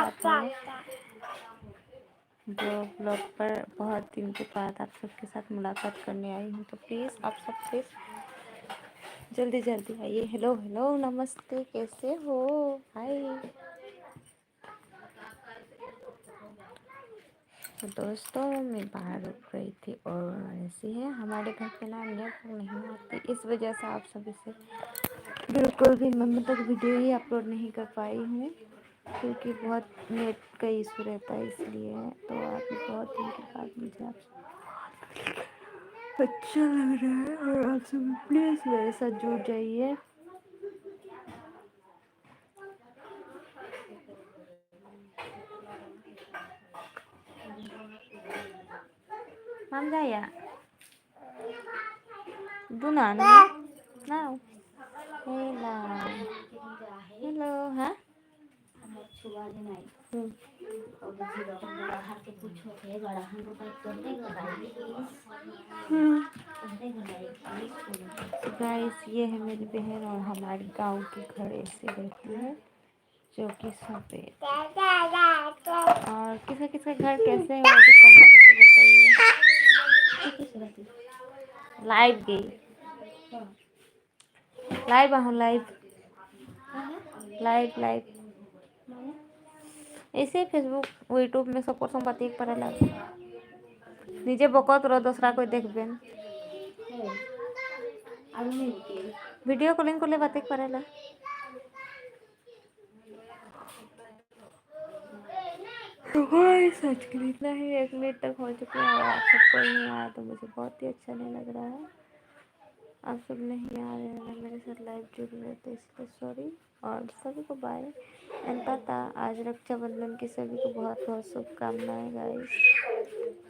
साथ में जो ब्लॉग पर बहुत दिन के बाद आप सबके साथ मुलाकात करने आई हूँ। तो प्लीज़ आप सब प्लीज़ जल्दी जल्दी आइए। हेलो हेलो नमस्ते, कैसे हो? हाय। तो दोस्तों मैं बाहर रुक गई थी और ऐसी है हमारे घर पे ना नेटवर्क नहीं आती, इस वजह से आप सभी से बिल्कुल भी मैं मतलब वीडियो ही अपलोड नहीं कर पाई हूँ, क्योंकि बहुत नेट का इशू रहता है इसलिए। तो आप बहुत दिन के बाद मुझे आप अच्छा लग रहा है और आप सब प्लीज़ मेरे साथ जुड़ जाइए। हम जाया दुना ना now hello hello हाँ गाइस ये है मेरी बहन और हमारे गांव के घर ऐसे रहती है जो कि सफेद। और किसका किसका घर कैसे है वो भी कमेंट करके बताइए। लाइव गई लाइव आहूँ लाइव लाइव लाइव ऐसे फेसबुक यूट्यूब में सब पर बात एक पर निजे बकत रह दूसरा कोई देखबेन वीडियो कॉलिंग करले बातें करेला। तो सच के इतना ही 1 मिनट तक हो चुके हैं और आप सबको नहीं आया तो मुझे बहुत ही अच्छा नहीं लग रहा है। आप सब नहीं आ रहे हैं मेरे साथ लाइव जुड़ रहे थे, इसलिए सॉरी और सभी को बाय एंड टाटा। आज रक्षाबंधन की सभी को बहुत बहुत शुभकामनाएं गाइस।